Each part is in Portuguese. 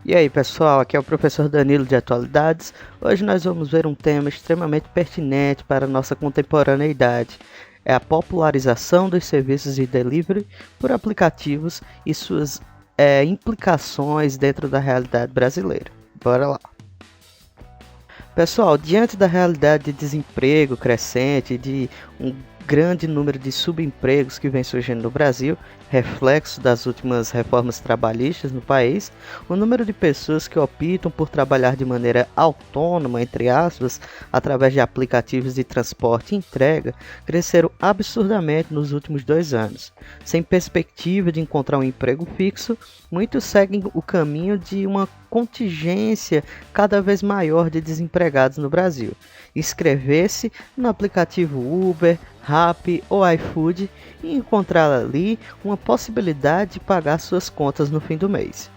E aí pessoal, aqui é o professor Danilo de Atualidades. Hoje nós vamos ver um tema extremamente pertinente para a nossa contemporaneidade. É a popularização dos serviços de delivery por aplicativos e suas implicações dentro da realidade brasileira. Bora lá! Pessoal, diante da realidade de desemprego crescente e de um grande número de subempregos que vem surgindo no Brasil, reflexo das últimas reformas trabalhistas no país, o número de pessoas que optam por trabalhar de maneira autônoma, entre aspas, através de aplicativos de transporte e entrega, cresceram absurdamente nos últimos 2 anos. Sem perspectiva de encontrar um emprego fixo, muitos seguem o caminho de uma contingência cada vez maior de desempregados no Brasil. Inscrever-se no aplicativo Uber, Rappi ou iFood e encontrar ali uma possibilidade de pagar suas contas no fim do mês.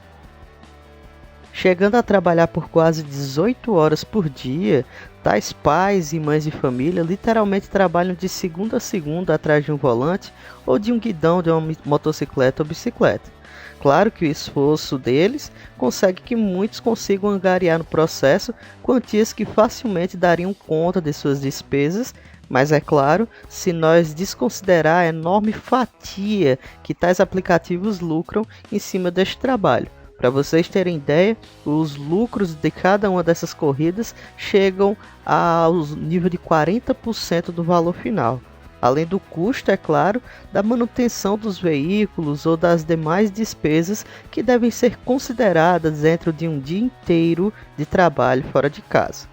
Chegando a trabalhar por quase 18 horas por dia, tais pais e mães de família literalmente trabalham de segunda a segunda atrás de um volante ou de um guidão de uma motocicleta ou bicicleta. Claro que o esforço deles consegue que muitos consigam angariar no processo quantias que facilmente dariam conta de suas despesas, mas é claro, se nós desconsiderar a enorme fatia que tais aplicativos lucram em cima deste trabalho. Para vocês terem ideia, os lucros de cada uma dessas corridas chegam ao nível de 40% do valor final. Além do custo, é claro, da manutenção dos veículos ou das demais despesas que devem ser consideradas dentro de um dia inteiro de trabalho fora de casa.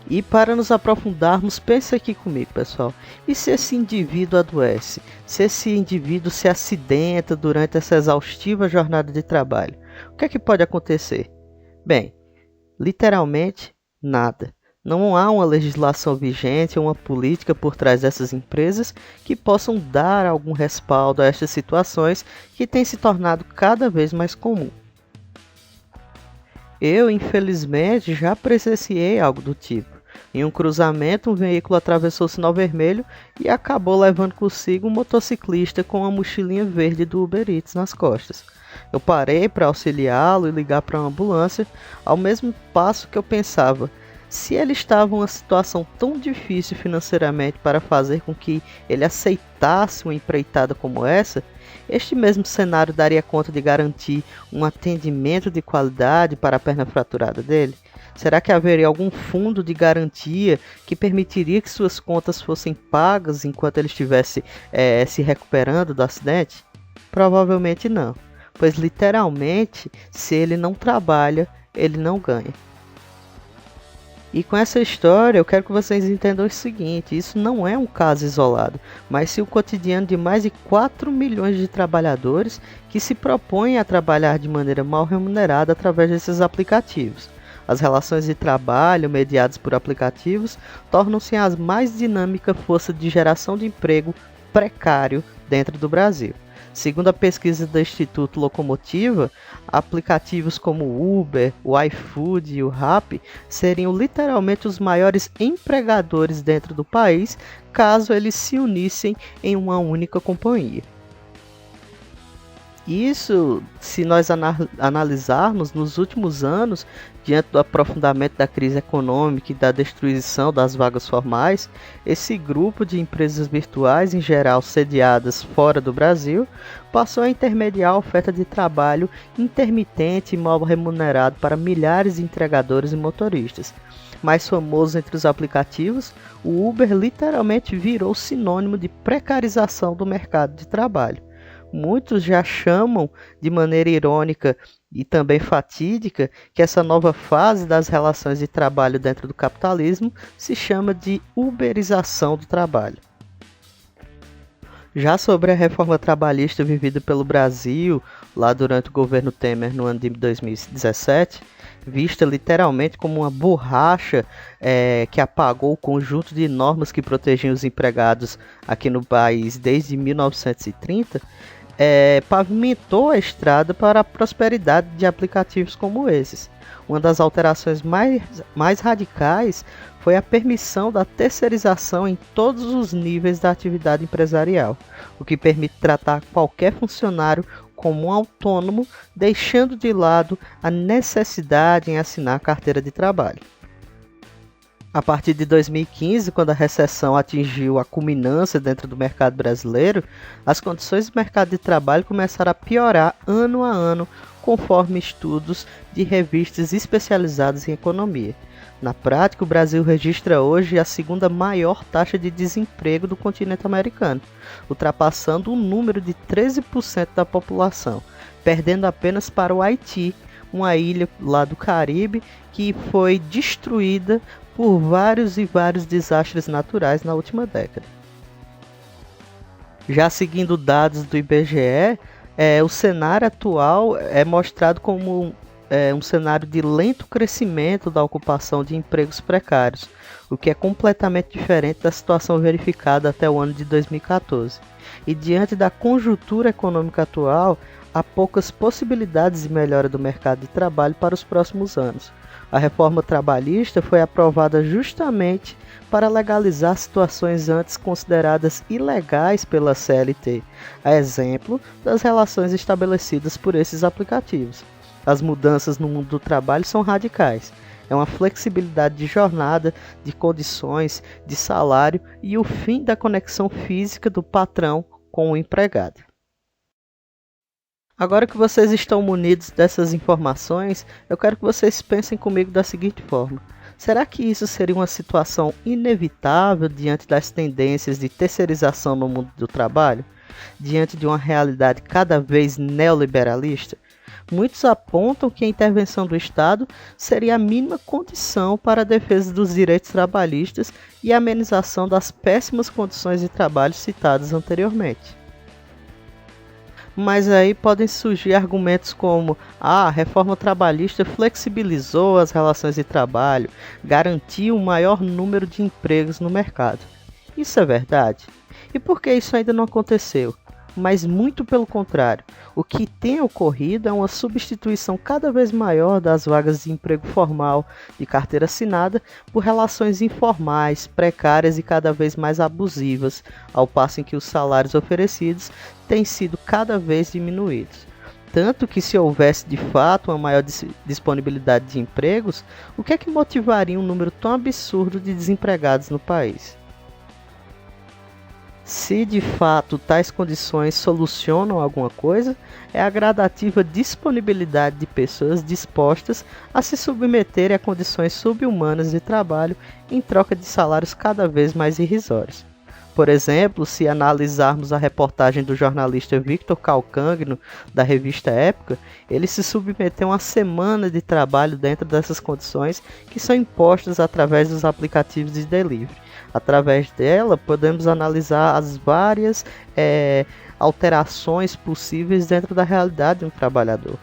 E para nos aprofundarmos, pense aqui comigo, pessoal. E se esse indivíduo adoece? Se esse indivíduo se acidenta durante essa exaustiva jornada de trabalho? O que é que pode acontecer? Bem, literalmente nada. Não há uma legislação vigente ou uma política por trás dessas empresas que possam dar algum respaldo a estas situações que têm se tornado cada vez mais comum. Eu, infelizmente, já presenciei algo do tipo. Em um cruzamento, um veículo atravessou o sinal vermelho e acabou levando consigo um motociclista com uma mochilinha verde do Uber Eats nas costas. Eu parei para auxiliá-lo e ligar para uma ambulância, ao mesmo passo que eu pensava: se ele estava em uma situação tão difícil financeiramente para fazer com que ele aceitasse uma empreitada como essa, este mesmo cenário daria conta de garantir um atendimento de qualidade para a perna fraturada dele? Será que haveria algum fundo de garantia que permitiria que suas contas fossem pagas enquanto ele estivesse se recuperando do acidente? Provavelmente não, pois literalmente, se ele não trabalha, ele não ganha. E com essa história eu quero que vocês entendam o seguinte: isso não é um caso isolado, mas sim o cotidiano de mais de 4 milhões de trabalhadores que se propõem a trabalhar de maneira mal remunerada através desses aplicativos. As relações de trabalho mediadas por aplicativos tornam-se as mais dinâmica força de geração de emprego precário dentro do Brasil. Segundo a pesquisa do Instituto Locomotiva, aplicativos como o Uber, o iFood e o Rappi seriam literalmente os maiores empregadores dentro do país caso eles se unissem em uma única companhia. Isso, se nós analisarmos nos últimos anos, diante do aprofundamento da crise econômica e da destruição das vagas formais, esse grupo de empresas virtuais, em geral sediadas fora do Brasil, passou a intermediar a oferta de trabalho intermitente e mal remunerado para milhares de entregadores e motoristas. Mais famoso entre os aplicativos, o Uber literalmente virou sinônimo de precarização do mercado de trabalho. Muitos já chamam, de maneira irônica e também fatídica, que essa nova fase das relações de trabalho dentro do capitalismo se chama de uberização do trabalho. Já sobre a reforma trabalhista vivida pelo Brasil, lá durante o governo Temer no ano de 2017, vista literalmente como uma borracha que apagou o conjunto de normas que protegiam os empregados aqui no país desde 1930, pavimentou a estrada para a prosperidade de aplicativos como esses. Uma das alterações mais radicais foi a permissão da terceirização em todos os níveis da atividade empresarial, o que permite tratar qualquer funcionário como um autônomo, deixando de lado a necessidade em assinar a carteira de trabalho. A partir de 2015, quando a recessão atingiu a culminância dentro do mercado brasileiro, as condições do mercado de trabalho começaram a piorar ano a ano, conforme estudos de revistas especializadas em economia. Na prática, o Brasil registra hoje a segunda maior taxa de desemprego do continente americano, ultrapassando um número de 13% da população, perdendo apenas para o Haiti, uma ilha lá do Caribe que foi destruída por vários desastres naturais na última década. Já seguindo dados do IBGE, o cenário atual é mostrado como um cenário de lento crescimento da ocupação de empregos precários, o que é completamente diferente da situação verificada até o ano de 2014. E diante da conjuntura econômica atual, há poucas possibilidades de melhora do mercado de trabalho para os próximos anos. A reforma trabalhista foi aprovada justamente para legalizar situações antes consideradas ilegais pela CLT, a exemplo das relações estabelecidas por esses aplicativos. As mudanças no mundo do trabalho são radicais. É uma flexibilidade de jornada, de condições, de salário e o fim da conexão física do patrão com o empregado. Agora que vocês estão munidos dessas informações, eu quero que vocês pensem comigo da seguinte forma: será que isso seria uma situação inevitável diante das tendências de terceirização no mundo do trabalho? Diante de uma realidade cada vez neoliberalista? Muitos apontam que a intervenção do Estado seria a mínima condição para a defesa dos direitos trabalhistas e a amenização das péssimas condições de trabalho citadas anteriormente. Mas aí podem surgir argumentos como: a reforma trabalhista flexibilizou as relações de trabalho, garantiu um maior número de empregos no mercado. Isso é verdade? E por que isso ainda não aconteceu? Mas muito pelo contrário, o que tem ocorrido é uma substituição cada vez maior das vagas de emprego formal de carteira assinada por relações informais, precárias e cada vez mais abusivas, ao passo em que os salários oferecidos têm sido cada vez diminuídos. Tanto que, se houvesse de fato uma maior disponibilidade de empregos, o que é que motivaria um número tão absurdo de desempregados no país? Se de fato tais condições solucionam alguma coisa, é a gradativa disponibilidade de pessoas dispostas a se submeterem a condições subhumanas de trabalho em troca de salários cada vez mais irrisórios. Por exemplo, se analisarmos a reportagem do jornalista Victor Calcagno, da revista Época, ele se submeteu a uma semana de trabalho dentro dessas condições que são impostas através dos aplicativos de delivery. Através dela, podemos analisar as várias alterações possíveis dentro da realidade de um trabalhador.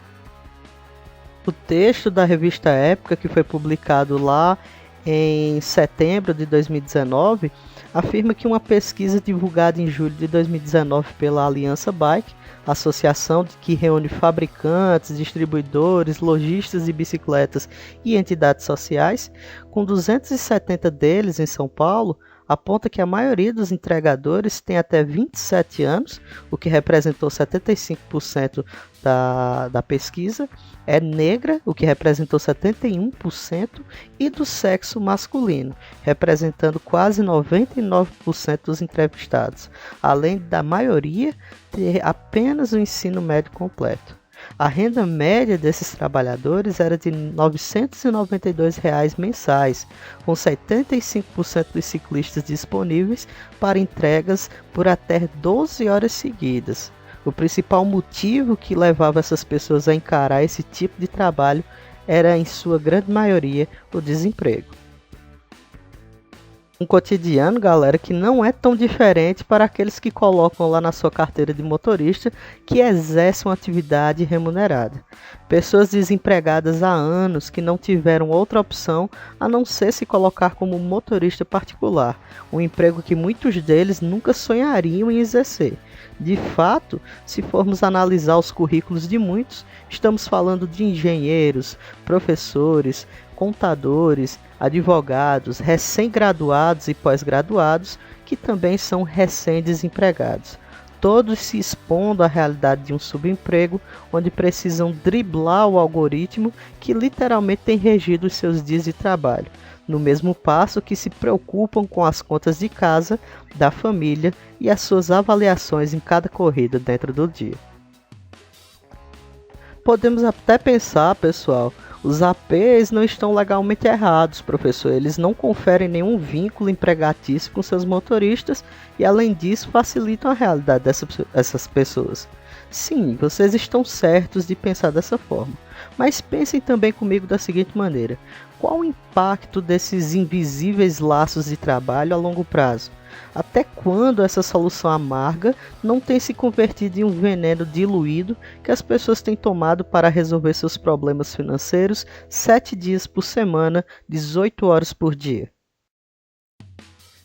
O texto da revista Época, que foi publicado lá em setembro de 2019, afirma que uma pesquisa divulgada em julho de 2019 pela Aliança Bike, associação que reúne fabricantes, distribuidores, lojistas de bicicletas e entidades sociais, com 270 deles em São Paulo, aponta que a maioria dos entregadores tem até 27 anos, o que representou 75% da pesquisa, é negra, o que representou 71%, e do sexo masculino, representando quase 99% dos entrevistados, além da maioria ter apenas o ensino médio completo. A renda média desses trabalhadores era de R$ 992 mensais, com 75% dos ciclistas disponíveis para entregas por até 12 horas seguidas. O principal motivo que levava essas pessoas a encarar esse tipo de trabalho era, em sua grande maioria, o desemprego. Um cotidiano, galera, que não é tão diferente para aqueles que colocam lá na sua carteira de motorista que exercem uma atividade remunerada. Pessoas desempregadas há anos que não tiveram outra opção a não ser se colocar como motorista particular, um emprego que muitos deles nunca sonhariam em exercer. De fato, se formos analisar os currículos de muitos, estamos falando de engenheiros, professores, contadores, advogados, recém-graduados e pós-graduados, que também são recém-desempregados. todos se expondo à realidade de um subemprego, onde precisam driblar o algoritmo que literalmente tem regido os seus dias de trabalho, no mesmo passo que se preocupam com as contas de casa, da família e as suas avaliações em cada corrida dentro do dia. Podemos até pensar, pessoal, os APs não estão legalmente errados, professor. Eles não conferem nenhum vínculo empregatício com seus motoristas e, além disso, facilitam a realidade dessas pessoas. Sim, vocês estão certos de pensar dessa forma. Mas pensem também comigo da seguinte maneira: qual o impacto desses invisíveis laços de trabalho a longo prazo? Até quando essa solução amarga não tem se convertido em um veneno diluído que as pessoas têm tomado para resolver seus problemas financeiros 7 dias por semana, 18 horas por dia?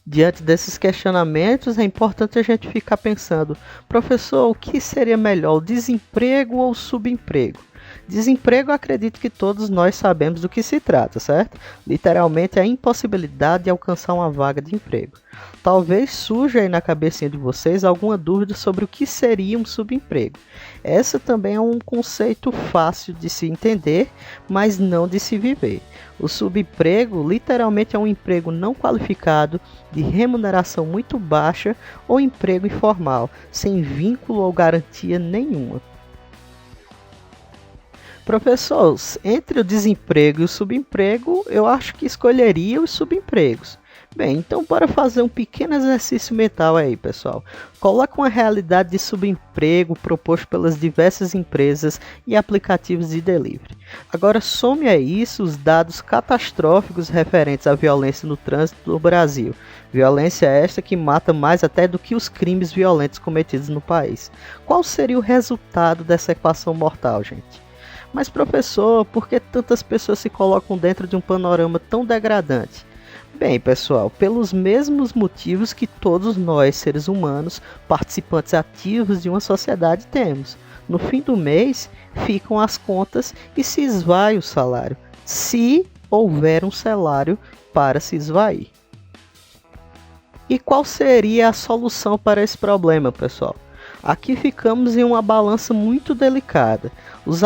Diante desses questionamentos, é importante a gente ficar pensando: professor, o que seria melhor, o desemprego ou o subemprego? Desemprego, eu acredito que todos nós sabemos do que se trata, certo? Literalmente a impossibilidade de alcançar uma vaga de emprego. Talvez surja aí na cabecinha de vocês alguma dúvida sobre o que seria um subemprego. Essa também é um conceito fácil de se entender, mas não de se viver. O subemprego literalmente é um emprego não qualificado, de remuneração muito baixa ou emprego informal, sem vínculo ou garantia nenhuma. Professor, entre o desemprego e o subemprego, eu acho que escolheria os subempregos. Bem, então bora fazer um pequeno exercício mental aí, pessoal. Coloque uma realidade de subemprego proposto pelas diversas empresas e aplicativos de delivery. Agora some a isso os dados catastróficos referentes à violência no trânsito do Brasil. Violência esta que mata mais até do que os crimes violentos cometidos no país. Qual seria o resultado dessa equação mortal, gente? Mas professor, por que tantas pessoas se colocam dentro de um panorama tão degradante? Bem, pessoal, pelos mesmos motivos que todos nós, seres humanos, participantes ativos de uma sociedade, temos. No fim do mês, ficam as contas e se esvai o salário, se houver um salário para se esvair. E qual seria a solução para esse problema, pessoal? Aqui ficamos em uma balança muito delicada. Os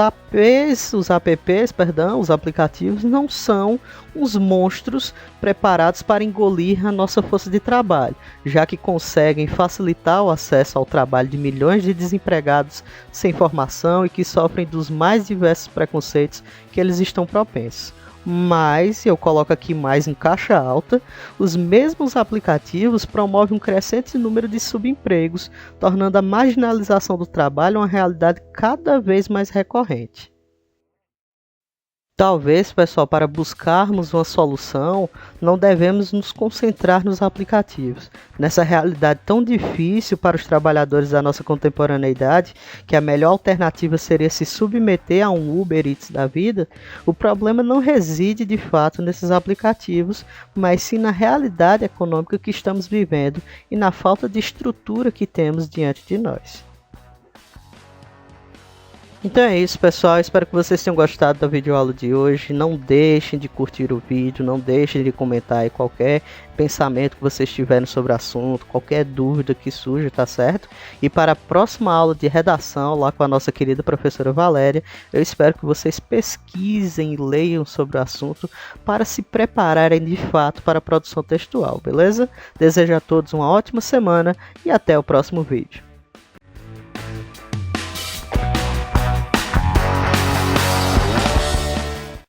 aplicativos não são uns monstros preparados para engolir a nossa força de trabalho, já que conseguem facilitar o acesso ao trabalho de milhões de desempregados sem formação e que sofrem dos mais diversos preconceitos que eles estão propensos. Mas, eu coloco aqui mais em caixa alta, os mesmos aplicativos promovem um crescente número de subempregos, tornando a marginalização do trabalho uma realidade cada vez mais recorrente. Talvez, pessoal, para buscarmos uma solução, não devemos nos concentrar nos aplicativos. Nessa realidade tão difícil para os trabalhadores da nossa contemporaneidade, que a melhor alternativa seria se submeter a um Uber Eats da vida, o problema não reside de fato nesses aplicativos, mas sim na realidade econômica que estamos vivendo e na falta de estrutura que temos diante de nós. Então é isso, pessoal, espero que vocês tenham gostado da videoaula de hoje. Não deixem de curtir o vídeo, não deixem de comentar aí qualquer pensamento que vocês tiverem sobre o assunto, qualquer dúvida que surja, tá certo? E para a próxima aula de redação, lá com a nossa querida professora Valéria, eu espero que vocês pesquisem e leiam sobre o assunto para se prepararem de fato para a produção textual, beleza? Desejo a todos uma ótima semana e até o próximo vídeo.